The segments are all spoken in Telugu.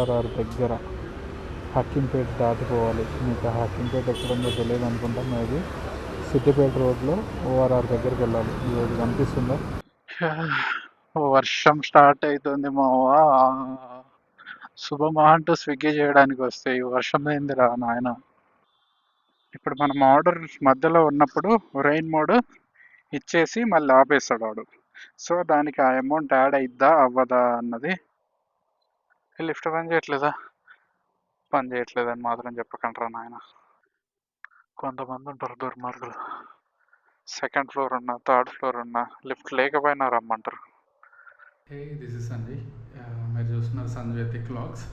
ఓఆర్ఆర్ దగ్గర హక్కింపేట దాటిపోవాలి. మీకు హక్కింపేట ఎక్కడుందో తెలియదు అనుకుంటా. మేబీ సిద్దిపేట రోడ్లో ఓఆర్ఆర్ దగ్గరికి వెళ్ళాలి. ఈరోజు కనిపిస్తుందా? వర్షం స్టార్ట్ అవుతుంది మావా. శుభమా అంటూ స్విగ్గీ చేయడానికి వస్తే ఈ వర్షం ఏందిరా నాయన. ఇప్పుడు మనం ఆర్డర్ మధ్యలో ఉన్నప్పుడు రెయిన్ మోడ్ ఇచ్చేసి మళ్ళీ ఆపేస్తాడు వాడు. సో దానికి ఆ అమౌంట్ యాడ్ అయిద్దా అవ్వదా అన్నది. లిఫ్ట్ పని చేయట్లేదా? పని చేయట్లేదని మాత్రం చెప్పకంటారా నాయన. కొంతమంది ఉంటారు దుర్మార్గులు. సెకండ్ ఫ్లోర్ ఉన్నా థర్డ్ ఫ్లోర్ ఉన్నా లిఫ్ట్ లేకపోయినా రమ్మంటారు. హే, దిస్ ఇస్ సంజయ్. మీరు చూస్తున్నారు సంజయ్ థిక్ వ్లాగ్స్.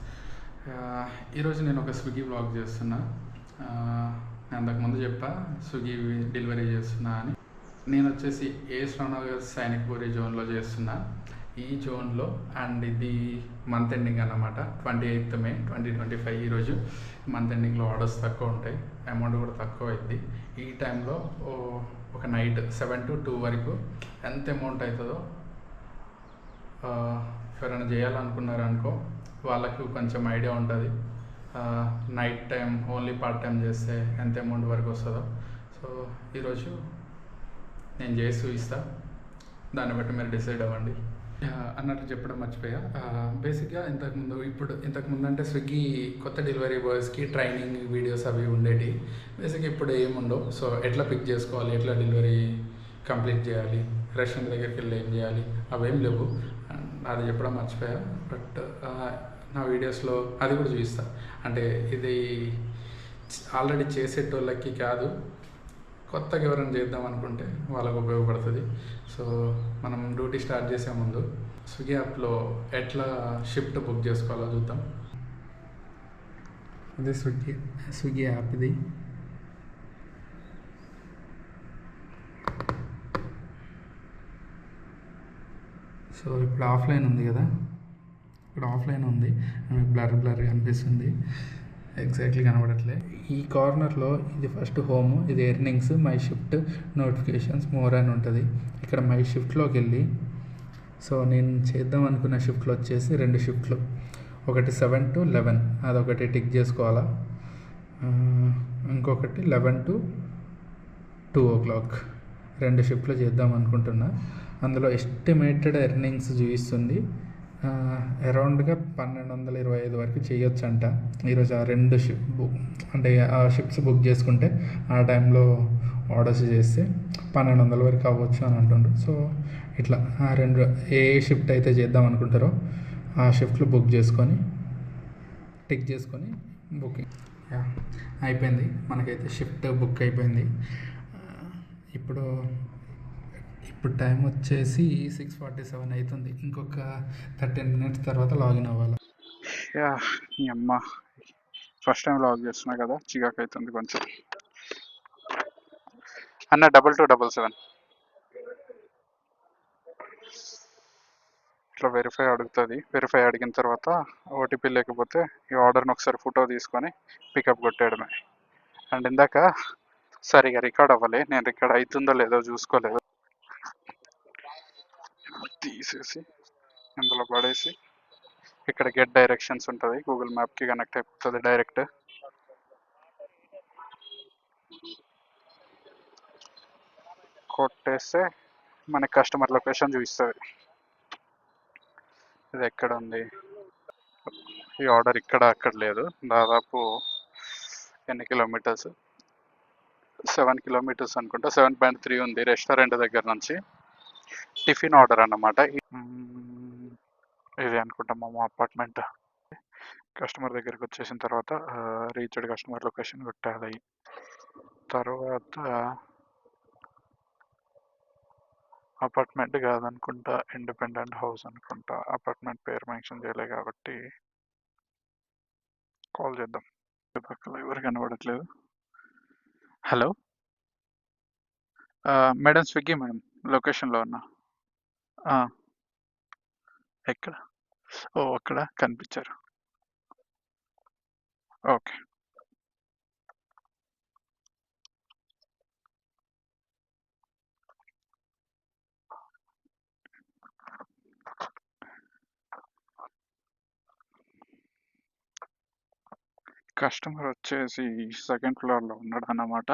ఈరోజు నేను ఒక స్విగ్గీ వ్లాగ్ చేస్తున్నా. నేను అంతకుముందు చెప్పా స్విగ్గీ డెలివరీ చేస్తున్నా అని. నేను వచ్చేసి ఏ శ్రీనగర్ సైనిక్పూరి జోన్లో చేస్తున్నా. ఈ జోన్లో అండ్ ఇది మంత్ ఎండింగ్ అన్నమాట. 28th May 2025 ఈరోజు మంత్ ఎండింగ్లో ఆర్డర్స్ తక్కువ ఉంటాయి, అమౌంట్ కూడా తక్కువ అయింది. ఈ టైంలో ఒక నైట్ 7 to 2 వరకు ఎంత అమౌంట్ అవుతుందో ఎవరైనా చేయాలనుకున్నారనుకో వాళ్ళకి కొంచెం ఐడియా ఉంటుంది. Night time only part time చేస్తే ఎంత అమౌంట్ వరకు వస్తుందో. సో ఈరోజు నేను చేసి చూపిస్తా, దాన్ని బట్టి మీరు డిసైడ్ అవ్వండి. అన్నట్టు చెప్పడం మర్చిపోయా. బేసిక్గా ఇంతకుముందు అంటే స్విగ్గీ కొత్త డెలివరీ బాయ్స్కి ట్రైనింగ్ వీడియోస్ అవి ఉండేవి. బేసిక్గా ఇప్పుడు ఏముండవు. సో ఎట్లా పిక్ చేసుకోవాలి, ఎట్లా డెలివరీ కంప్లీట్ చేయాలి, రెస్టారెంట్ దగ్గరికి వెళ్ళి ఏం చేయాలి, అవేం లేవు. అది చెప్పడం మర్చిపోయా. బట్ నా వీడియోస్లో అది కూడా చూపిస్తా. అంటే ఇది ఆల్రెడీ చేసేటోళ్ళకి కాదు, కొత్తగా ఎవరైనా చేద్దాం అనుకుంటే వాళ్ళకు ఉపయోగపడుతుంది. సో మనం డ్యూటీ స్టార్ట్ చేసే ముందు స్విగ్గీ యాప్లో ఎట్లా షిఫ్ట్ బుక్ చేసుకోవాలో చూద్దాం. అదే స్విగ్గీ యాప్ ఇది. సో ఇప్పుడు ఆఫ్లైన్ ఉంది కదా, ఇక్కడ ఆఫ్లైన్ ఉంది. మీకు బ్లర్ అనిపిస్తుంది, ఎగ్జాక్ట్లీ కనబడట్లే. ఈ కార్నర్లో ఇది ఫస్ట్ హోమ్, ఇది earnings, my shift, notifications, more అని ఉంటుంది. ఇక్కడ మై షిఫ్ట్లోకి వెళ్ళి, సో నేను చేద్దాం అనుకున్న షిఫ్ట్లో వచ్చేసి 2 షిఫ్ట్లు, ఒకటి 7 to 11 అదొకటి టిక్ చేసుకోవాలా, ఇంకొకటి 11 to 2 o'clock 2 షిఫ్ట్లు చేద్దాం అనుకుంటున్నా. అందులో ఎస్టిమేటెడ్ ఎర్నింగ్స్ చూపిస్తుంది అరౌండ్గా 1225 వరకు చేయొచ్చు అంట. ఈరోజు ఆ 2 అంటే ఆ షిఫ్ట్స్ బుక్ చేసుకుంటే ఆ టైంలో ఆర్డర్స్ చేస్తే 1200 వరకు అవ్వచ్చు అని అంటుండ్రు. సో ఇట్లా ఆ 2 ఏ షిఫ్ట్ అయితే చేద్దాం అనుకుంటారో ఆ షిఫ్ట్లు బుక్ చేసుకొని టిక్ చేసుకొని బుకింగ్ అయిపోయింది. మనకైతే షిఫ్ట్ బుక్ అయిపోయింది. ఇప్పుడు టైం వచ్చేసి 6:47 అవుతుంది. ఇంకొక 13 minutes తర్వాత లాగిన్ అవ్వాలి. అమ్మ ఫస్ట్ టైం లాగ్ చేస్తున్నా కదా, చికాకు అవుతుంది కొంచెం. అన్న 2277 ఇట్లా వెరిఫై అడుగుతుంది. వెరిఫై అడిగిన తర్వాత ఓటీపీ లేకపోతే ఈ ఆర్డర్ని ఒకసారి ఫోటో తీసుకొని పికప్ కొట్టేయడమే. అండ్ ఇందాక సరిగా రికార్డ్ అవ్వలే, నేను రికార్డ్ అవుతుందో లేదో చూసుకోలేదు. తీసేసి ఇందులో పడేసి ఇక్కడ గెట్ డైరెక్షన్స్ ఉంటుంది, గూగుల్ మ్యాప్కి కనెక్ట్ అయిపోతుంది డైరెక్ట్. కొట్టేస్తే మనకి కస్టమర్ లొకేషన్ చూపిస్తుంది. ఇది ఎక్కడ ఉంది, ఈ ఆర్డర్ ఇక్కడ అక్కడ లేదు, దాదాపు ఎన్ని కిలోమీటర్స్, 7 kilometers అనుకుంటా, 7.3 ఉంది రెస్టారెంట్ దగ్గర నుంచి. టిఫిన్ ఆర్డర్ అన్నమాట ఇది అనుకుంటా మా అపార్ట్మెంట్. కస్టమర్ దగ్గరికి వచ్చేసిన తర్వాత రీచ్డ్ కస్టమర్ లొకేషన్ కొట్టాలి. తర్వాత అపార్ట్మెంట్ కాదనుకుంటా, ఇండిపెండెంట్ హౌస్ అనుకుంటా. అపార్ట్మెంట్ పేరు మెన్షన్ చేయలే కాబట్టి కాల్ చేద్దాం. పక్కన ఎవరు కనబడట్లేదు. హలో మేడం, స్విగ్గీ మేడం, లొకేషన్లో ఉన్నా. ఎక్కడ? ఓ అక్కడ కనిపించారు. ఓకే. కస్టమర్ వచ్చేసి సెకండ్ ఫ్లోర్లో ఉన్నాడు అన్నమాట.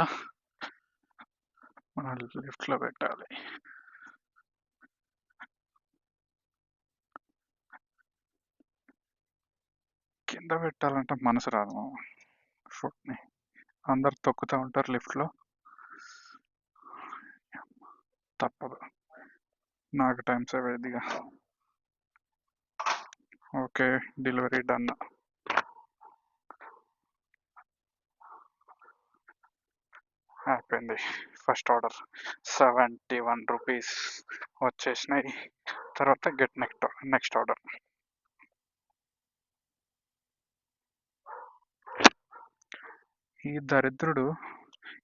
మనం లిఫ్ట్లో పెట్టాలి. కింద పెట్టాలంటే మనసు రాదు ఫుడ్ని. అందరు తొక్కుతూ ఉంటారు లిఫ్ట్లో. తప్పదు, నాకు టైం సేవ్ అయ్యేదిగా. Okay, delivery done. అయిపోయింది. ఫస్ట్ ఆర్డర్ 71 రూపీస్ వచ్చేసినాయి. తర్వాత గెట్ నెక్స్ట్ ఆర్డర్. ఈ దరిద్రుడు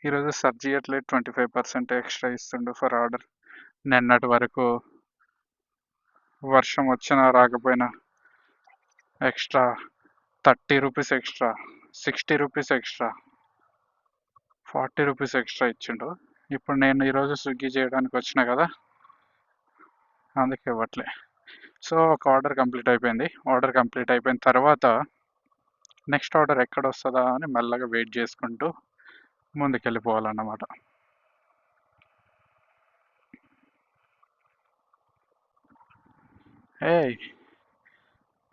ఈరోజు సర్చ్ చేయట్లేదు, 25% ఎక్స్ట్రా ఇస్తుండు ఫర్ ఆర్డర్. నిన్నటి వరకు వర్షం వచ్చినా రాకపోయినా extra 30 rupees extra, 60 rupees extra, 40 rupees extra ఇచ్చిండు. ఇప్పుడు నేను ఈరోజు స్విగ్గీ చేయడానికి వచ్చిన కదా, అందుకే ఇవ్వట్లే. సో ఒక ఆర్డర్ కంప్లీట్ అయిపోయింది. ఆర్డర్ కంప్లీట్ అయిపోయిన తర్వాత నెక్స్ట్ ఆర్డర్ ఎక్కడ వస్తుందా అని మెల్లగా వెయిట్ చేసుకుంటూ ముందుకెళ్ళిపోవాలన్నమాట. ఏయ్,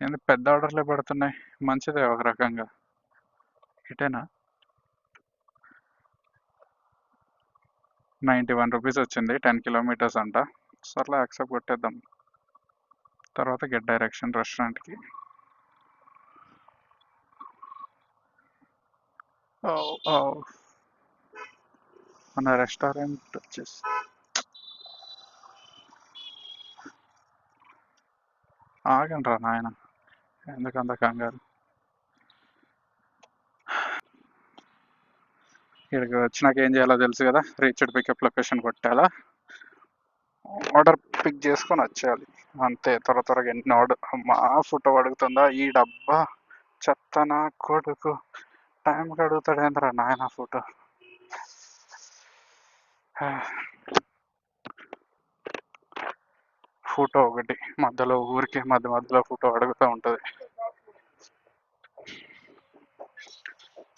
ఎందుకు పెద్ద ఆర్డర్లే పడుతున్నాయి? మంచిదే ఒక రకంగా. ఇటేనా? 91 రూపీస్ వచ్చింది, 10 కిలోమీటర్స్ అంట. సర్లే, యాక్సెప్ట్ కొట్టేద్దాం. తర్వాత గెట్ డైరెక్షన్ రెస్టారెంట్కి. మన రెస్టారెంట్ వచ్చేసి ఆగండి రా నాయన, ఎందుకంత కంగారు. ఇక్కడికి వచ్చినాక ఏం చేయాలో తెలుసు కదా, రీచ్డ్ పికప్ లొకేషన్ కొట్టాలా, ఆర్డర్ పిక్ చేసుకొని వచ్చేయాలి అంతే. త్వరగా ఎన్ని ఆర్డర్. మా ఫోటో అడుగుతుందా ఈ డబ్బా చెత్త నా కొడుకు. టైంకి అడుగుతాడేంద్రా నాయన ఫోటో. ఫోటో ఒకటి మధ్యలో, ఊరికి మధ్యలో ఫోటో అడుగుతూ ఉంటుంది.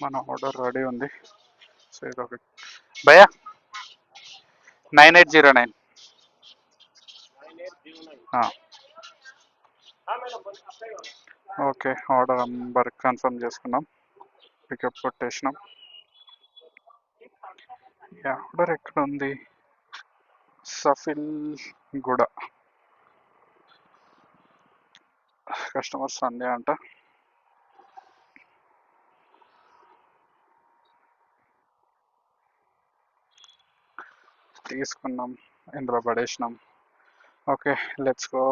మన ఆర్డర్ రెడీ ఉంది. సో ఇది ఒకటి భయ్యా, 9809. ఓకే, ఆర్డర్ నెంబర్ కన్ఫర్మ్ చేసుకున్నాం, పికప్ కొట్టేసినాం. ఆర్డర్ ఎక్కడ ఉంది? సఫిల్ గూడ. కస్టమర్ సండే అంట. తీసుకున్నాం, ఇందులో పడేసినాం. Okay, let's go.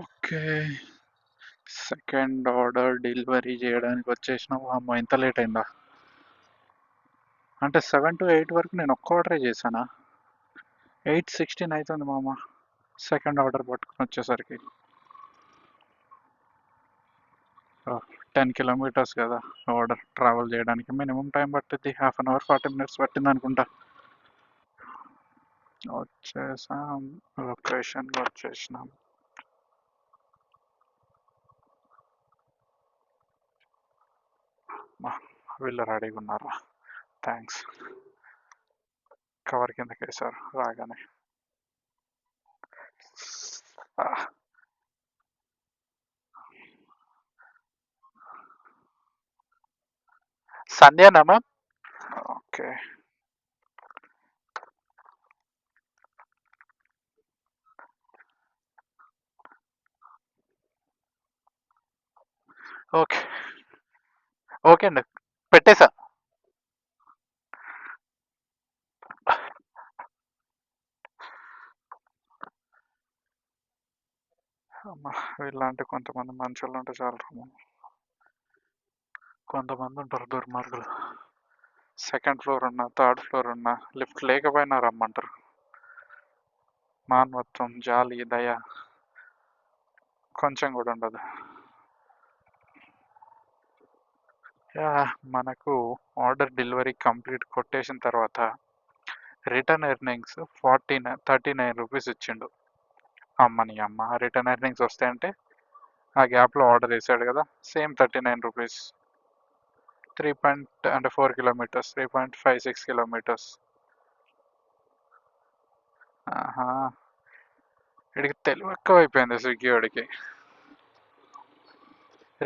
Okay, second order delivery చేయడానికి వచ్చేసినాం. అమ్మో, ఇంత లేట్ అయిందా? అంటే 7 to 8 వరకు నేను ఒక్క ఆర్డరే చేశానా? 8:16 అవుతుంది మామ సెకండ్ ఆర్డర్ పట్టుకుని వచ్చేసరికి. 10 కిలోమీటర్స్ కదా ఆర్డర్ ట్రావెల్ చేయడానికి, మినిమం టైం పట్టింది. 1/2 అవర్ 40 minutes పట్టింది అనుకుంటా. వచ్చేసాం, లొకేషన్కి వచ్చేసినాం. వీళ్ళు రెడీగా ఉన్నారా? థ్యాంక్స్. కవర్ కిందకి వేసారు రాగానే. సంధ్యానా మ్యామ్? ఓకే, ఓకే, ఓకే అండి, పెట్టేసా. అమ్మా, వీళ్ళంటే కొంతమంది మంచోళ్ళు ఉంటే చాలు. కొంతమంది ఉంటారు దుర్మార్గులు. సెకండ్ ఫ్లోర్ ఉన్నా, థర్డ్ ఫ్లోర్ ఉన్నా, లిఫ్ట్ లేకపోయినా రమ్మంటారు. మానవత్వం, జాలి, దయ కొంచెం కూడా ఉండదు. మనకు ఆర్డర్ డెలివరీ కంప్లీట్ కొట్టేసిన తర్వాత రిటర్న్ ఎర్నింగ్స్ 39 రూపీస్ ఇచ్చిండు. అమ్మని అమ్మ, రిటర్న్ ఎర్నింగ్స్ వస్తాయంటే ఆ గ్యాప్లో ఆర్డర్ వేసాడు కదా, సేమ్ 39 రూపీస్. 4 kilometres, 3.56 kilometres. ఆహా, వీడికి తెలివి ఎక్కువ అయిపోయింది స్విగ్గీ వాడికి.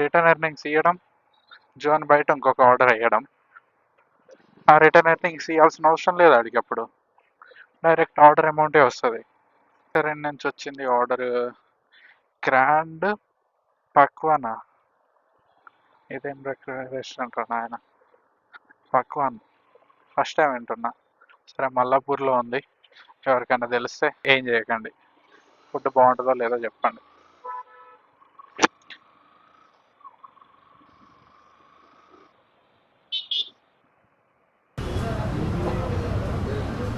రిటర్న్ ఎర్నింగ్స్ ఇవ్వడం, జోన్ బయట ఇంకొక ఆర్డర్ వేయడం. ఆ రిటర్న్ ఎర్నింగ్స్ ఇవ్వాల్సిన అవసరం లేదు వాడికి, అప్పుడు డైరెక్ట్ ఆర్డర్ అమౌంటే వస్తుంది. రెస్టారెంట్ నుంచి వచ్చింది ఆర్డర్, గ్రాండ్ పక్వానా. ఇదేం రెస్టారెంట్ రా నాయన, పక్వాన్. ఫస్ట్ టైం వింటున్నా. సరే, మల్లాపూర్లో ఉంది. ఎవరికైనా తెలిస్తే ఏం చేయకండి, ఫుడ్ బాగుంటుందో లేదో చెప్పండి.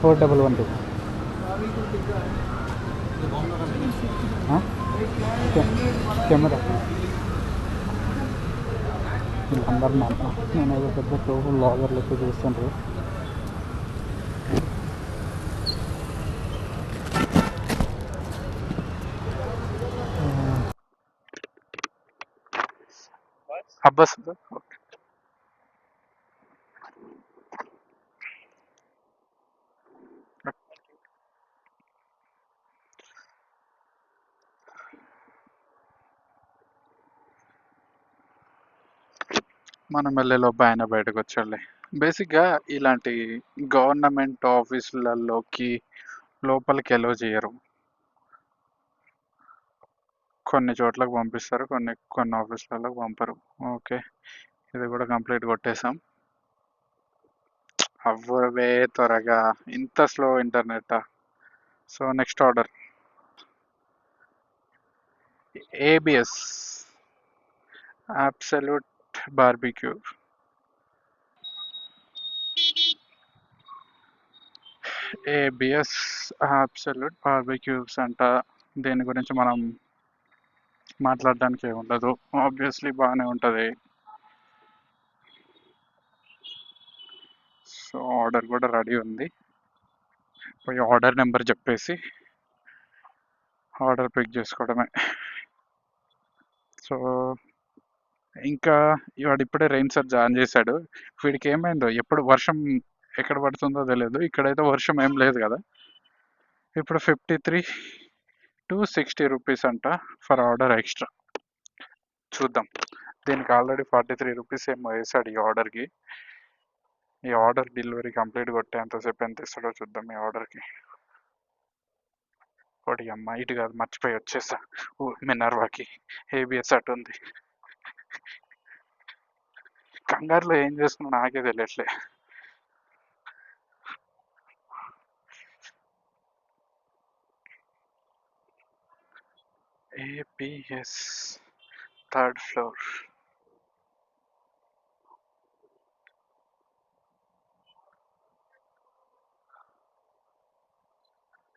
Four double 1 2. కెమెరా వీళ్ళందరూ నేను ఏదో పెద్ద టోపు లాగర్లు ఎక్కువ చూస్తుంటారు. అబ్బాస్ మనం వెళ్ళేలోపు ఆయన బయటకు వచ్చాడులే. బేసిక్గా ఇలాంటి గవర్నమెంట్ ఆఫీసులలోకి లోపలికి ఎలో చేయరు. కొన్ని చోట్లకు పంపిస్తారు, కొన్ని ఆఫీసులకు పంపరు. ఓకే, ఇది కూడా కంప్లీట్ కొట్టేసాం. అవ్వవే త్వరగా, ఇంత slow internet. So next order ABS absolute barbecue. ABS absolute barbecues అంట. దీని గురించి మనం మాట్లాడడానికి ఉండదు, ఆబ్వియస్లీ బాగానే ఉంటుంది. సో ఆర్డర్ కూడా రెడీ ఉంది, పోయి ఆర్డర్ నెంబర్ చెప్పేసి ఆర్డర్ పిక్ చేసుకోవడమే. సో ఇంకా వాడు ఇప్పుడే రెయిన్ సర్జ్ ఆన్ చేశాడు. వీడికి ఏమైందో, ఎప్పుడు వర్షం ఎక్కడ పడుతుందో తెలియదు. ఇక్కడైతే వర్షం ఏం లేదు కదా. ఇప్పుడు 53 to 60 రూపీస్ అంట ఫర్ ఆర్డర్ ఎక్స్ట్రా. చూద్దాం, దీనికి ఆల్రెడీ 43 రూపీస్ ఏమో వేసాడు ఈ ఆర్డర్కి. ఈ ఆర్డర్ డెలివరీ కంప్లీట్ కొట్టేంతసేపు ఎంత ఇస్తాడో చూద్దాం ఈ ఆర్డర్కి. ఒకటి అమ్మ, ఇటు కాదు మర్చిపోయి వచ్చేసా. మినర్వాకి ఏబిఎస్ అటు ఉంది. కంగారులో ఏం చేస్తున్నా నాకే తెలియట్లే. ABS 3rd floor.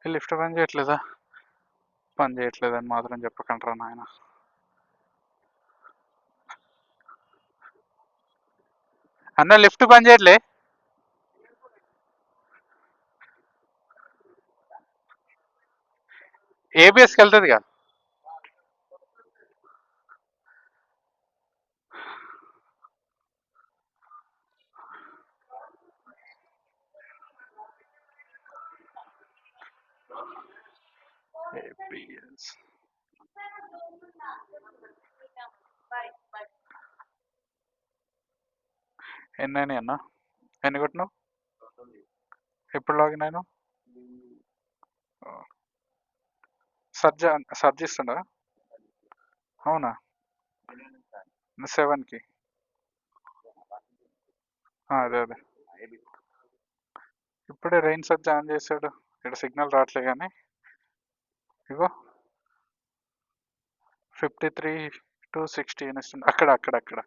లిఫ్ట్ పని చేయట్లేదా? పని చేయట్లేదని మాత్రం చెప్పకంటారా నాయన. అన్న లిఫ్ట్ పని చేయట్లే. ఏబిఎస్కి వెళ్తుందిగా. ఏబిఎస్ ఎన్ని అన్న, ఎన్ని కొట్టినావు? ఎప్పుడు లాగిన్ అయినావు? సర్జ్ ఇస్తుండా? అవునా, 7కి. అదే అదే, ఇప్పుడే రెయిన్ సర్జ్ ఆన్ చేశాడు. ఇక్కడ సిగ్నల్ రావట్లే కానీ ఇగో 53 to 60 ఇస్తుంది. అక్కడ అక్కడ అక్కడ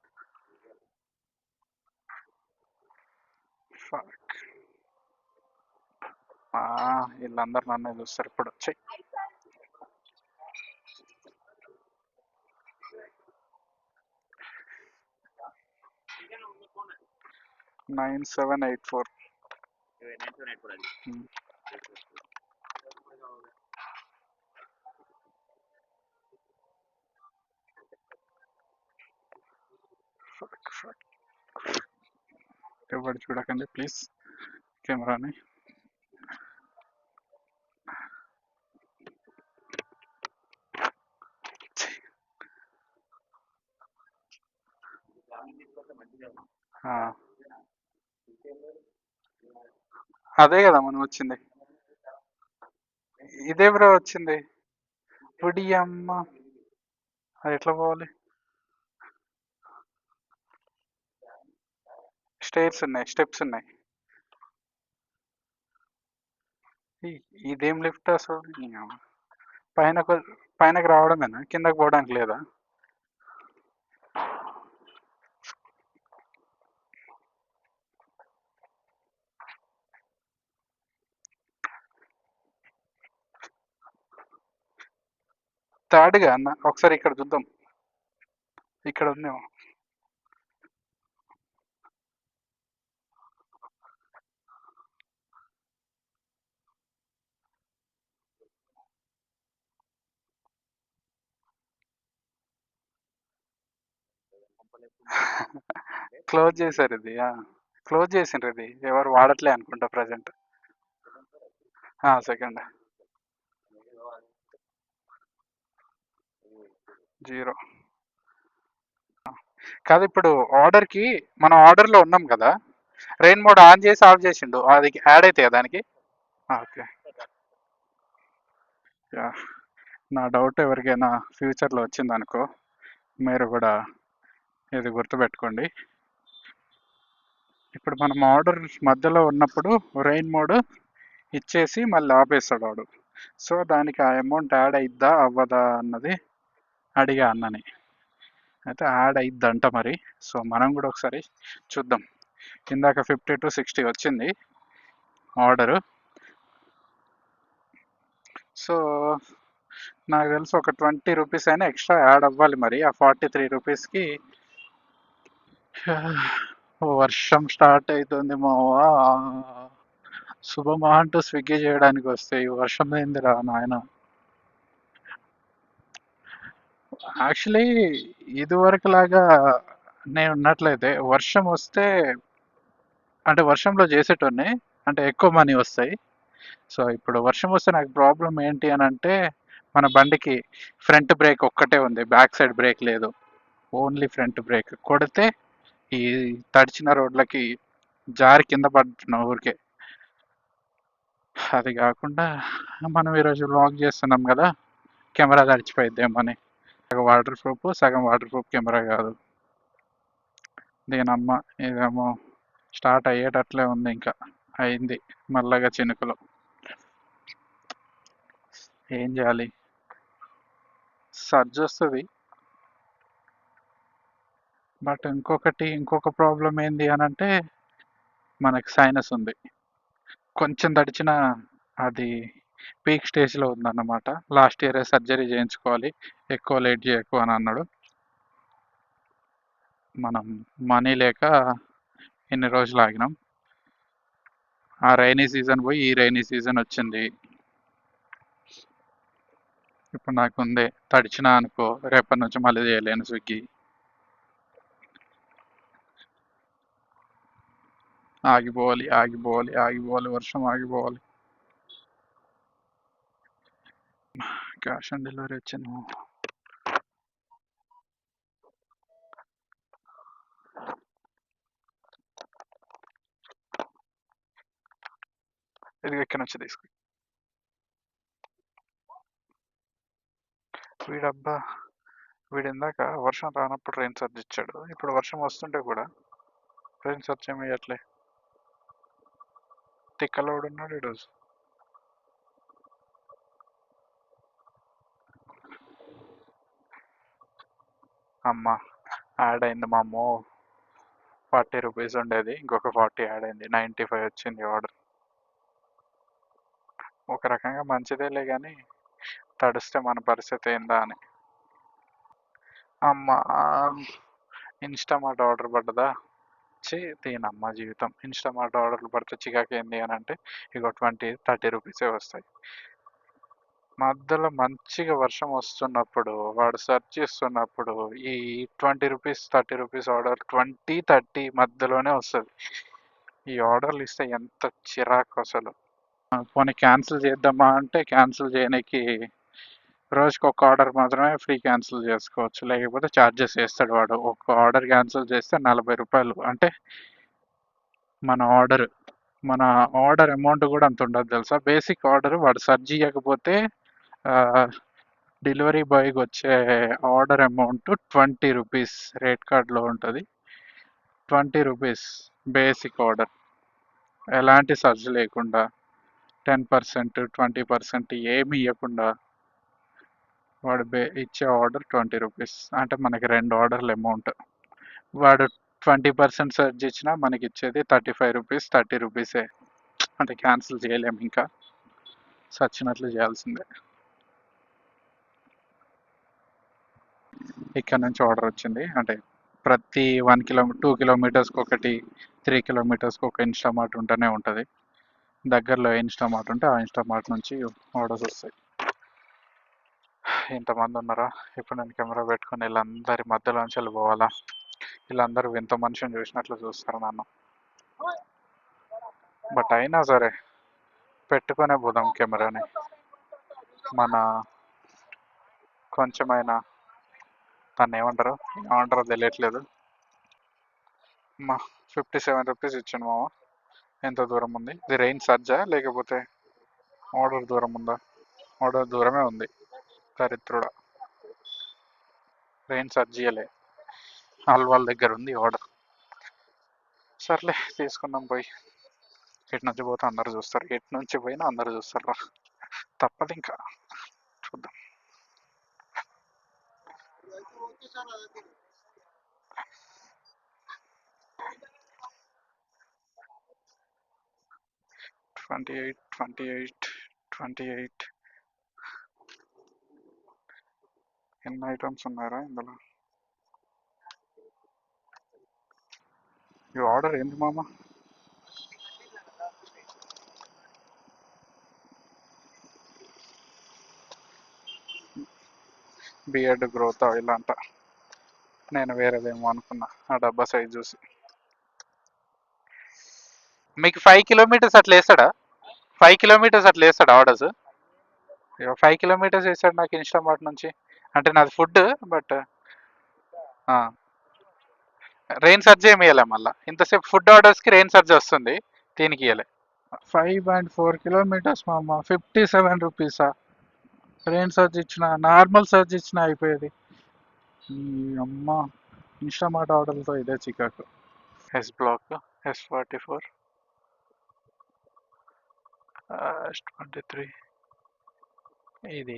వీళ్ళందరూ నన్ను చూస్తారు ఇప్పుడు. చెక్ 9784. ఎవరు చూడకండి ప్లీజ్ కెమెరాని. అదే కదా మనం వచ్చింది. ఇదే బ్రో వచ్చింది. పుడి అమ్మ, అది ఎట్లా పోవాలి? స్టేర్స్ ఉన్నాయి, స్టెప్స్ ఉన్నాయి. ఇదేం లిఫ్ట్ అసలు? ఈ అమ్మ. పైనకి రావడమేనా, కిందకి పోవడానికి లేదా? థర్డ్గా అన్న ఒకసారి ఇక్కడ చూద్దాం. ఇక్కడ ఉందేమో. క్లోజ్ చేశారు ఇది. క్లోజ్ చేసిండ్రు ఇది, ఎవరు వాడట్లే అనుకుంటా ప్రజెంట్. సెకండ్ 0 కాదు. ఇప్పుడు ఆర్డర్కి మనం ఆర్డర్లో ఉన్నాం కదా, రెయిన్ మోడ్ ఆన్ చేసి ఆఫ్ చేసిండు, అది యాడ్ అవుతాయి దానికి. ఓకే. నా డౌట్ ఎవరికైనా ఫ్యూచర్లో వచ్చిందనుకో, మీరు కూడా ఇది గుర్తుపెట్టుకోండి. ఇప్పుడు మనం ఆర్డర్ మధ్యలో ఉన్నప్పుడు రెయిన్ మోడ్ ఇచ్చేసి మళ్ళీ ఆపేస్తాడు వాడు. సో దానికి ఆ అమౌంట్ యాడ్ అయిద్దా అవ్వదా అన్నది అడిగా అన్నని. అయితే యాడ్ అయిద్దంట మరి. సో మనం కూడా ఒకసారి చూద్దాం. ఇందాక 50 to 60 వచ్చింది ఆర్డరు. సో నాకు తెలిసి ఒక 20 రూపీస్ అయినా ఎక్స్ట్రా యాడ్ అవ్వాలి మరి ఆ 43 రూపీస్కి. వర్షం స్టార్ట్ అవుతుంది మావా. శుభమా అంటూ స్విగ్గీ చేయడానికి వస్తే ఈ వర్షం ఏందిరా నాయన. యాక్చువల్లీ ఇదివరకు లాగా నేను ఉన్నట్లయితే వర్షం వస్తే, అంటే వర్షంలో చేసేటోన్ని, అంటే ఎక్కువ మనీ వస్తాయి. సో ఇప్పుడు వర్షం వస్తే నాకు ప్రాబ్లం ఏంటి అని అంటే, మన బండికి ఫ్రంట్ బ్రేక్ ఒక్కటే ఉంది, బ్యాక్ సైడ్ బ్రేక్ లేదు. ఓన్లీ ఫ్రంట్ బ్రేక్ కొడితే ఈ తడిచిన రోడ్లకి జారి కింద పడుతున్నాం ఊరికే. అది కాకుండా మనం ఈరోజు వ్లాగ్ చేస్తున్నాం కదా, కెమెరా తడిచిపోయిద్దేమో అని. సగం వాటర్ ప్రూఫ్, సగం వాటర్ ప్రూఫ్ కెమెరా కాదు దీనమ్మ. ఇదేమో స్టార్ట్ అయ్యేటట్లే ఉంది, ఇంకా అయింది మల్లగా చినుకులు. ఏం చేయాలి, సర్జ్ వస్తుంది. బట్ ఇంకొక ప్రాబ్లం ఏంది అని అంటే, మనకి సైనస్ ఉంది. కొంచెం తడిచిన అది పీక్ స్టేజ్లో ఉందన్నమాట. లాస్ట్ ఇయరే సర్జరీ చేయించుకోవాలి, ఎక్కువ లేట్ చేయకు అని అన్నాడు. మనం మనీ లేక ఇన్ని రోజులు ఆగినాం. ఆ రైనీ సీజన్ పోయి ఈ రైనీ సీజన్ వచ్చింది. ఇప్పుడు నాకు ఉంది, తడిచిన అనుకో రేపటి నుంచి మళ్ళీ చేయలేను స్విగ్గీ. ఆగిపోవాలి ఆగిపోవాలి ఆగిపోవాలి, వర్షం ఆగిపోవాలి. క్యాష్ ఆన్ డెలివరీ వచ్చింది. ఇది ఎక్కడి నుంచి తీసుకు వీడబ్బా, వీడు ఇందాక వర్షం రానప్పుడు రెయిన్ సర్జ్ ఇచ్చాడు, ఇప్పుడు వర్షం వస్తుంటే కూడా రెయిన్ సర్జ్ ఏమి ఇవ్వట్లే. తిక్కలోడు ఉన్నాడు ఈరోజు. అమ్మ యాడ్ అయింది మా అమ్మో. 40 రూపీస్ ఉండేది, ఇంకొక 40 యాడ్ అయింది, 95 వచ్చింది ఆర్డర్. ఒక రకంగా మంచిదేలే కానీ తడిస్తే మన పరిస్థితి ఏందా అని. అమ్మ, ఇన్స్టామార్ట్ ఆర్డర్ పడ్డదా? దీనమ్మ జీవితం. ఇన్స్టామార్ట్ ఆర్డర్లు పడితే చికాకు ఏంది అని అంటే, ఇగో 20-30 రూపీసే వస్తాయి. మధ్యలో మంచిగా వర్షం వస్తున్నప్పుడు వాడు సెర్చ్ చేస్తున్నప్పుడు ఈ 20 రూపీస్ 30 రూపీస్ ఆర్డర్ 20-30 మధ్యలోనే వస్తుంది. ఈ ఆర్డర్లు ఇస్తే ఎంత చిరాకు అసలు. పోనీ క్యాన్సిల్ చేద్దామా అంటే క్యాన్సిల్ చేయడానికి రోజుకి ఒక ఆర్డర్ మాత్రమే ఫ్రీ క్యాన్సిల్ చేసుకోవచ్చు, లేకపోతే ఛార్జెస్ వేస్తాడు వాడు. ఒక ఆర్డర్ క్యాన్సిల్ చేస్తే 40 రూపాయలు. అంటే మన ఆర్డర్ అమౌంట్ కూడా అంత ఉండదు తెలుసా. బేసిక్ ఆర్డర్ వాడు సెర్చ్ చేయకపోతే డెలివరీ బాయ్కి వచ్చే ఆర్డర్ అమౌంట్ 20 రూపీస్ రేట్ కార్డ్లో ఉంటుంది. 20 రూపీస్ బేసిక్ ఆర్డర్, ఎలాంటి సర్చ్ లేకుండా 10% 20% ఏమి ఇవ్వకుండా వాడు ఇచ్చే ఆర్డర్ 20 రూపీస్. అంటే మనకి 2 ఆర్డర్ల అమౌంట్. వాడు 20% సర్చ్ ఇచ్చినా మనకి ఇచ్చేది 35 రూపీస్ 30 రూపీసే. అంటే క్యాన్సిల్ చేయలేము, ఇంకా సచ్చినట్లు చేయాల్సిందే. ఇక్కడ నుంచి ఆర్డర్ వచ్చింది. అంటే ప్రతి 2 కిలోమీటర్స్కి ఒకటి, 3 కిలోమీటర్స్కి ఒక ఇన్స్టామార్ట్ ఉంటూనే ఉంటుంది. దగ్గరలో ఏ ఇన్స్టామార్ట్ ఉంటే ఆ ఇన్స్టామార్ట్ నుంచి ఆర్డర్స్ వస్తాయి. ఇంతమంది ఉన్నారా? ఇప్పుడు నేను కెమెరా పెట్టుకొని వీళ్ళందరి మధ్యలోంచి వెళ్ళిపోవాలా? వీళ్ళందరూ వింత మనిషిని చూసినట్లు చూస్తారు నన్ను. బట్ అయినా సరే పెట్టుకునే పోదాం కెమెరాని. మన కొంచెమైనా తను ఏమంటారో తెలియట్లేదు. మా 57 రూపీస్ ఇచ్చాను మామ. ఎంత దూరం ఉంది ఇది? రెయిన్ సర్జా లేకపోతే ఆర్డర్ దూరం ఉందా? ఆర్డర్ దూరమే ఉంది. దరిద్రుడా, రెయిన్ సర్జ్ చేయలే. వాళ్ళ దగ్గర ఉంది ఆర్డర్. సర్లే తీసుకున్నాం పోయి. ఇటు నుంచి పోతే అందరు చూస్తారు, ఇటు నుంచి పోయినా అందరు చూస్తారు రా. తప్పదు ఇంకా, చూద్దాం. ట్వంటీ ఎయిట్ ఎన్ని ఐటమ్స్ ఉన్నారా ఇందులో? ఈ ఆర్డర్ ఏంది మామ? బియర్డ్ గ్రోత్ ఆయిల్ అంట. నేను వేరేదేమో అనుకున్నా ఆ డబ్బా సైజ్ చూసి. మీకు 5 కిలోమీటర్స్ అట్లా వేస్తాడా? 5 కిలోమీటర్స్ అట్లా వేస్తాడా ఆర్డర్స్? 5 కిలోమీటర్స్ వేసాడు నాకు ఇన్స్టామార్ట్ నుంచి. అంటే నాది ఫుడ్, బట్ రెయిన్ సర్జ్ ఏమి ఇవ్వలే. మళ్ళీ ఇంతసేపు ఫుడ్ ఆర్డర్స్కి రెయిన్ సర్జ్ వస్తుంది, దీనికి ఇవ్వలే. 5.4 కిలోమీటర్స్ మామ, 57 రూపీసా? రెయిన్ సర్జ్ ఇచ్చిన, నార్మల్ సర్జ్ ఇచ్చిన అయిపోయేది. అమ్మ, ఇన్స్టామార్ట్ ఆర్డర్లతో ఇదే చికాకు. ఎస్ బ్లాక్, S44, S23, ఇది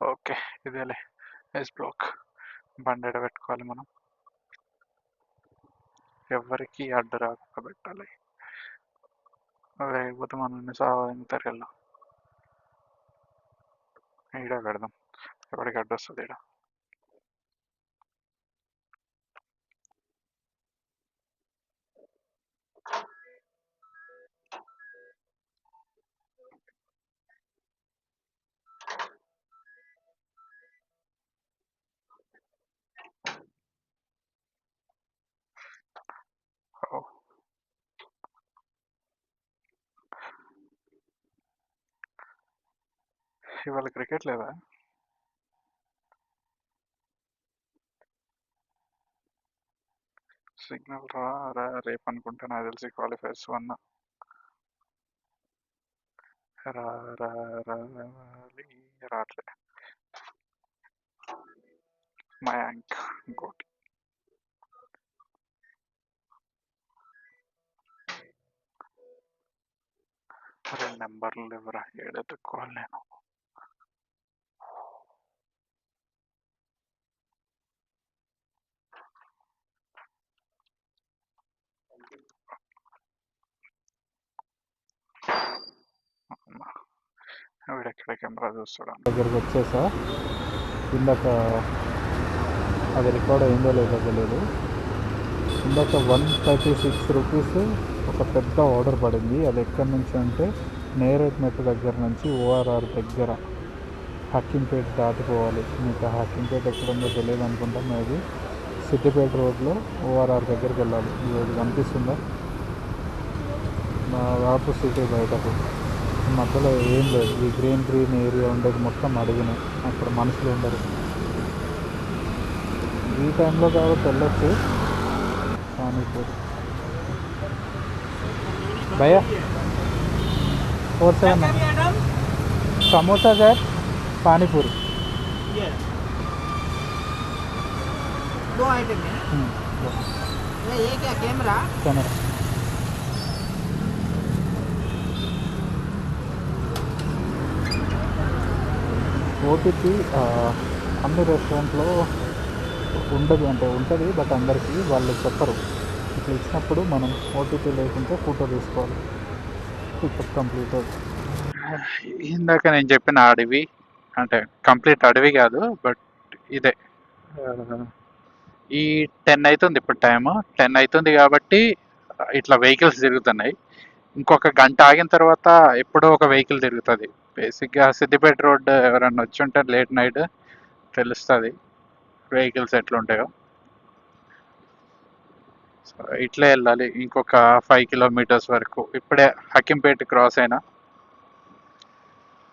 ఓకే. ఇదేలే ఎస్ బ్లాక్. బండి పెట్టుకోవాలి మనం, ఎవరికి అడ్డు రాకుండా పెట్టాలి, లేకపోతే మనల్ని సాధింతారు వెళ్ళా. ఈడ పెడదాం, ఎవరికి అడ్డు వస్తుంది ఈడ. ఇవాళ క్రికెట్ లేదా? సిగ్నల్ రా రేపు అనుకుంటా, నాకు తెలిసి క్వాలిఫైర్స్ 1 రాట్లే. మయాంక్ ఇంకోటి. నెంబర్లు ఎవరా? ఏడెత్తుకోవాలి నేను. వీడెక్కడ కెమెరా చూస్తాడు? దగ్గరికి వచ్చేసా. ఇందాక అది రికార్డ్ అయిందో లేదో తెలియదు. ఇందాక 136 రూపీస్ ఒక పెద్ద ఆర్డర్ పడింది. అది ఎక్కడి నుంచి అంటే నేరేడ్ మెట్ దగ్గర నుంచి ORR దగ్గర హక్కింపేట దాటిపోవాలి. మీకు హక్కింపేట ఎక్కడ ఉందో తెలియదు అనుకుంటా. మేబీ సిద్దిపేట రోడ్లో ఓఆర్ఆర్ దగ్గరికి వెళ్ళాలి. ఇది కనిపిస్తుందా మా వాపు సిటీ బయటకు మధ్యలో ఏం లేదు. ఈ గ్రీన్ ఏరియా ఉండేది మొత్తం అడిగిన అక్కడ మనుషులు ఉండరు. ఈ టైంలో కాబట్టి వెళ్ళొచ్చు. పానీపూరి భయ్యా 47 సమోసా సార్, పానీపూరి. दो आइटम है ये क्या कैमरा కెమెరా ఓటీపీ అన్ని రెస్టారెంట్లో ఉండదు, అంటే ఉంటుంది, బట్ అందరికీ వాళ్ళు చెప్పరు. ఇట్లా ఇచ్చినప్పుడు మనం ఓటీపీ లేకుంటే ఫోటో తీసుకోవాలి. పికప్ కంప్లీట్ అవుతుంది. ఇందాక నేను చెప్పిన అడవి అంటే కంప్లీట్ అడవి కాదు, బట్ ఇదే ఈ 10 అవుతుంది. ఇప్పుడు టైము 10 అవుతుంది కాబట్టి ఇట్లా వెహికల్స్ తిరుగుతున్నాయి. ఇంకొక గంట ఆగిన తర్వాత ఎప్పుడో ఒక వెహికల్ తిరుగుతుంది. బేసిక్గా సిద్దిపేట రోడ్ ఎవరన్నా వచ్చి ఉంటే లేట్ నైట్ తెలుస్తుంది వెహికల్స్ ఎట్లుంటాయో. సో ఇట్లే వెళ్ళాలి ఇంకొక 5 కిలోమీటర్స్ వరకు. ఇప్పుడే హకింపేట క్రాస్ అయినా.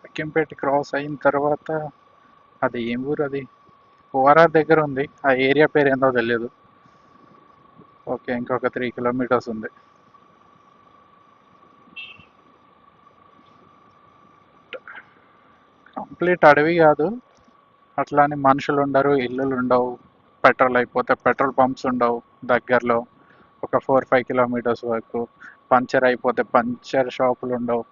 హకింపేట క్రాస్ అయిన తర్వాత అది ఏం ఊరు, అది ఓఆర్ఆర్ దగ్గర ఉంది. ఆ ఏరియా పేరు ఏందో తెలియదు. ఓకే, ఇంకొక 3 కిలోమీటర్స్ ఉంది. కంప్లీట్ అడవి కాదు, అట్లానే మనుషులు ఉండరు, ఇల్లులు ఉండవు, పెట్రోల్ అయిపోతే పెట్రోల్ పంప్స్ ఉండవు దగ్గరలో. ఒక 4-5 కిలోమీటర్స్ వరకు పంచర్ అయిపోతే పంచర్ షాపులు ఉండవు,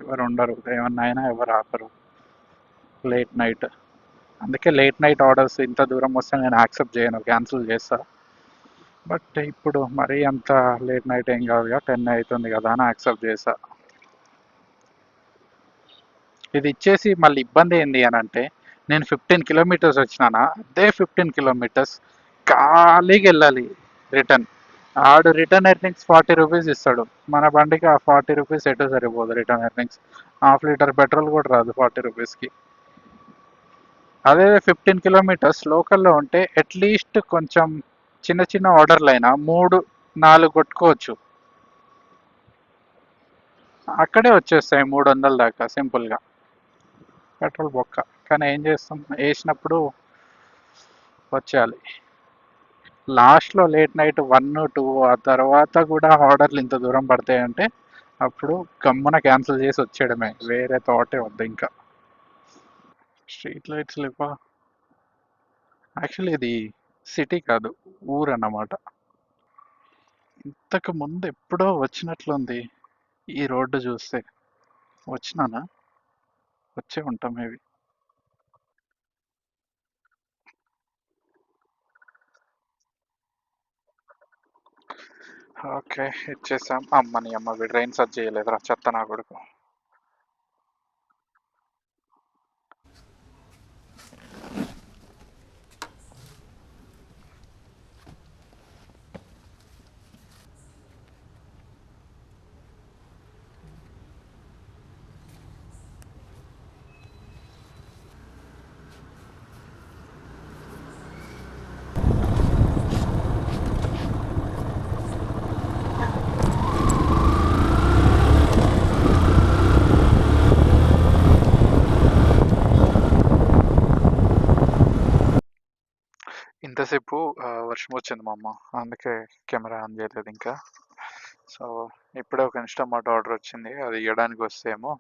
ఎవరు ఉండరు. ఏమన్నా అయినా ఎవరు ఆపరు లేట్ నైట్. అందుకే లేట్ నైట్ ఆర్డర్స్ ఇంత దూరం వస్తే నేను యాక్సెప్ట్ చేయను, క్యాన్సిల్ చేస్తా. బట్ ఇప్పుడు మరీ అంత లేట్ నైట్ ఏం కాదు కదా, 10 అవుతుంది కదా అని యాక్సెప్ట్ చేస్తా. ఇది ఇచ్చేసి మళ్ళీ ఇబ్బంది ఏంది అని అంటే, నేను 15 కిలోమీటర్స్ వచ్చినానా, అదే 15 కిలోమీటర్స్ ఖాళీగా వెళ్ళాలి రిటర్న్. ఆడు రిటర్న్ ఎర్నింగ్స్ 40 రూపీస్ ఇస్తాడు. మన బండికి ఆ 40 రూపీస్ ఎటు సరిపోదు return earnings. Half litre petrol కూడా రాదు 40 రూపీస్కి. అదే 15 కిలోమీటర్స్ లోకల్లో ఉంటే అట్లీస్ట్ కొంచెం చిన్న చిన్న ఆర్డర్లు అయినా 3-4 కొట్టుకోవచ్చు. అక్కడే వచ్చేస్తాయి 300 దాకా సింపుల్గా. పెట్రోల్ బొక్క, కానీ ఏం చేస్తాం, వేసినప్పుడు వచ్చేయాలి. లాస్ట్లో లేట్ నైట్ 1-2 ఆ తర్వాత కూడా ఆర్డర్లు ఇంత దూరం పడతాయంటే అప్పుడు గమ్మున క్యాన్సిల్ చేసి వచ్చేయడమే, వేరే థాటే వద్దు ఇంకా. స్ట్రీట్ లైట్స్ లేవా? యాక్చువల్లీ ఇది సిటీ కాదు, ఊరు అన్నమాట. ఇంతకు ముందు ఎప్పుడో వచ్చినట్లుంది ఈ రోడ్డు చూస్తే. వచ్చినానా? వచ్చే ఉంటాం మేబీ. ఓకే, ఇచ్చేసాం. అమ్మని అమ్మ వీడు రైన్ సర్చ్ చేయలేదురా, చెత్త నా కొడుకు. ఇంతసేపు వర్షం వచ్చింది మా అమ్మ, అందుకే కెమెరా ఆన్ చేయలేదు ఇంకా. సో ఇప్పుడే ఒక ఇన్స్టామార్ట్ ఆర్డర్ వచ్చింది, అది ఇవ్వడానికి వస్తేమో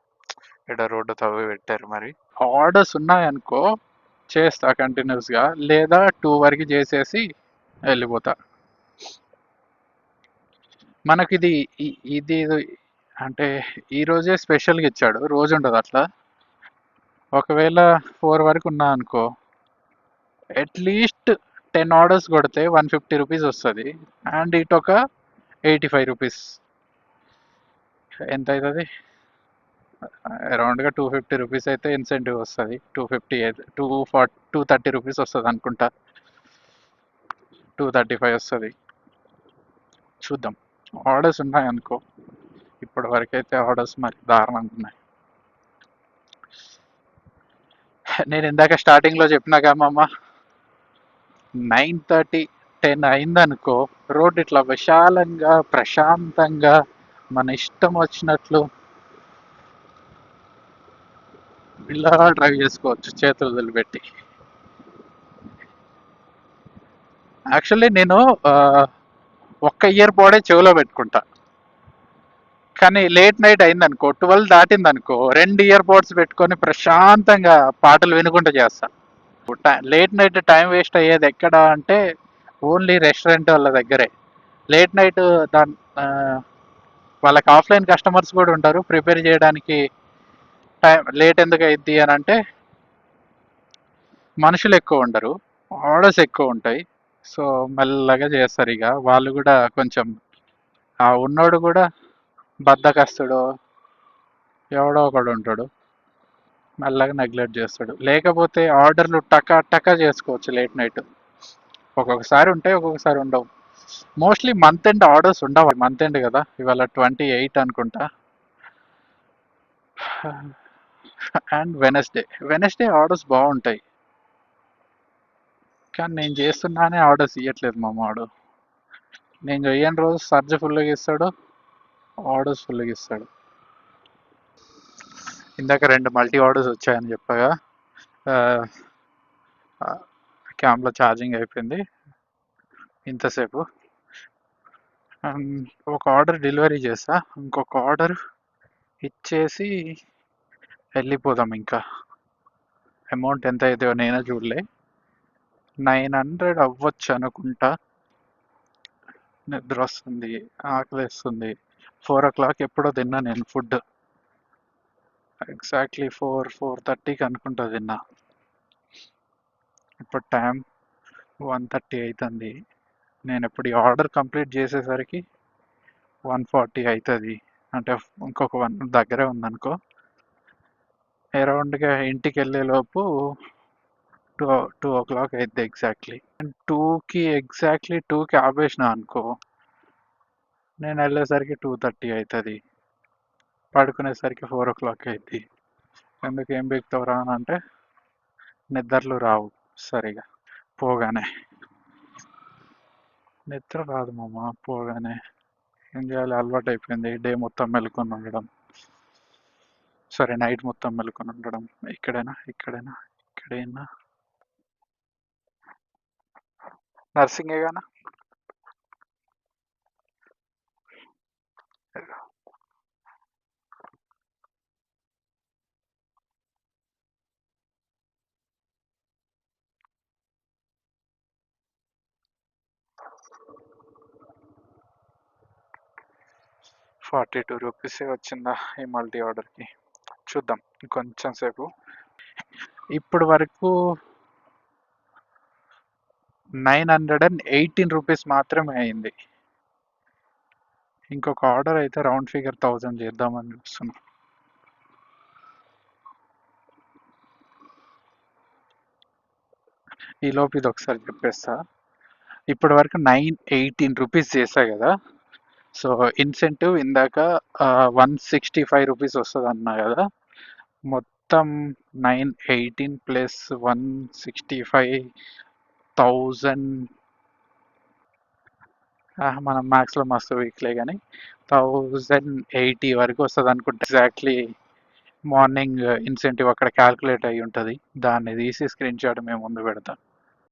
ఇక్కడ రోడ్డు తవ్వి పెట్టారు. మరి ఆర్డర్స్ ఉన్నాయనుకో చేస్తా కంటిన్యూస్గా, లేదా 2 వరకు చేసేసి వెళ్ళిపోతా. మనకిది ఇది అంటే ఈరోజే స్పెషల్గా ఇచ్చాడు, రోజు ఉండదు అట్లా. ఒకవేళ 4 వరకు ఉన్నా అనుకో, అట్లీస్ట్ 10 ఆర్డర్స్ కొడితే 150 రూపీస్ వస్తుంది. అండ్ ఇటు ఒక 85 రూపీస్, ఎంత అవుతుంది, అరౌండ్గా 250 రూపీస్ అయితే ఇన్సెంటివ్ వస్తుంది. 250 అయితే 230 రూపీస్ వస్తుంది అనుకుంటా, 235 వస్తుంది. చూద్దాం, ఆర్డర్స్ ఉన్నాయనుకో. ఇప్పటి వరకు అయితే ఆర్డర్స్ మరి దారుణంగా ఉన్నాయి. నేను ఇందాక స్టార్టింగ్లో చెప్పినాగా మామ, 9:30 10 అయిందనుకో, రోడ్ ఇట్లా విశాలంగా ప్రశాంతంగా మన ఇష్టం వచ్చినట్లు ఇలా డ్రైవ్ చేసుకోవచ్చు చేతులు వదిలిపెట్టి. యాక్చువల్లీ నేను ఒక్క ఇయర్ పోడే చెవిలో పెట్టుకుంటా, కానీ లేట్ నైట్ అయిందనుకో, 12 దాటిందనుకో, 2 ఇయర్ పోడ్స్ పెట్టుకొని ప్రశాంతంగా పాటలు వినుకుంటూ చేస్తా. లేట్ నైట్ టైం వేస్ట్ అయ్యేది ఎక్కడ అంటే ఓన్లీ రెస్టారెంట్ వాళ్ళ దగ్గరే. లేట్ నైట్ దాని వాళ్ళకి ఆఫ్లైన్ కస్టమర్స్ కూడా ఉంటారు, ప్రిపేర్ చేయడానికి టైం లేట్ ఎందుకు అయింది అని అంటే మనుషులు ఎక్కువ ఉండరు, ఆర్డర్స్ ఎక్కువ ఉంటాయి. సో మెల్లగా చేస్తారు. ఇక వాళ్ళు కూడా కొంచెం, ఆ ఉన్నోడు కూడా బద్దకస్తుడు ఎవడో ఒకడు ఉంటాడు, మెల్లగా నెగ్లెక్ట్ చేస్తాడు. లేకపోతే ఆర్డర్లు టకా టకా చేసుకోవచ్చు లేట్ నైట్. ఒక్కొక్కసారి ఉంటాయి, ఒక్కొక్కసారి ఉండవు. మోస్ట్లీ మంత్ ఎండ్ ఆర్డర్స్ ఉండవు. మంత్ ఎండ్ కదా, ఇవాళ 28 అనుకుంటా. అండ్ వెనస్డే ఆర్డర్స్ బాగుంటాయి, కానీ నేను చేస్తున్నానే ఆర్డర్స్ ఇవ్వట్లేదు మా వాడు. నేను చెయ్యని రోజు సర్జ్ ఫుల్గా ఇస్తాడు, ఆర్డర్స్ ఫుల్గా ఇస్తాడు. ఇందాక 2 మల్టీ ఆర్డర్స్ వచ్చాయని చెప్పగా క్యామ్లో ఛార్జింగ్ అయిపోయింది ఇంతసేపు. ఒక ఆర్డర్ డెలివరీ చేస్తా, ఇంకొక ఆర్డర్ ఇచ్చేసి వెళ్ళిపోదాం. ఇంకా అమౌంట్ ఎంత అయితే నేనే చూడలే, 900 అవ్వచ్చు అనుకుంటా. నిద్ర వస్తుంది, ఆకలిస్తుంది. 4 o'clock ఎప్పుడో తిన్నా నేను ఫుడ్, ఎగ్జాక్ట్లీ 4:30కి అనుకుంటా తిన్నా. ఇప్పుడు టైం 1:30 అవుతుంది. నేను ఇప్పుడు ఈ ఆర్డర్ కంప్లీట్ చేసేసరికి 1:40 అవుతుంది. అంటే ఇంకొక 1 దగ్గరే ఉందనుకో. అరౌండ్గా ఇంటికి వెళ్ళే లోపు 2 o'clock అవుతుంది ఎగ్జాక్ట్లీ. 2కి ఆపేసిన అనుకో, నేను వెళ్ళేసరికి 2:30 అవుతుంది, పడుకునేసరికి 4 o'clock అవుతుంది. ఎందుకు ఏం బిగుతావురా అని అంటే నిద్రలు రావు సరిగా పోగానే. నిద్ర రాదు మామ పోగానే. ఏం చేయాలి, అలవాటు అయిపోయింది డే మొత్తం మెలుకొని ఉండడం. సరే నైట్ మొత్తం మెలుకొని ఉండడం. ఇక్కడైనా నర్సింగేగానా. 42 రూపీసే వచ్చిందా ఈ మల్టీ ఆర్డర్కి. చూద్దాం ఇంకొంచెం సేపు. ఇప్పుడు వరకు 918 రూపీస్ మాత్రమే అయింది. ఇంకొక ఆర్డర్ అయితే రౌండ్ ఫిగర్ 1000 చేద్దామని చూస్తున్నా. ఈలోపు ఇది ఒకసారి చెప్పేస్తా. ఇప్పటి వరకు 918 రూపీస్ చేశా కదా. సో ఇన్సెంటివ్ ఇందాక 165 రూపీస్ వస్తుంది అన్నా కదా. మొత్తం 918 ప్లస్ 165 1000. మనం మ్యాథ్స్లో మస్తు వీక్లే కానీ 1080 వరకు వస్తుంది అనుకుంటా. ఎగ్జాక్ట్లీ మార్నింగ్ ఇన్సెంటివ్ అక్కడ క్యాల్కులేట్ అయ్యి ఉంటుంది, దాన్ని తీసి స్క్రీన్ షాట్ మేము ముందు పెడతాం.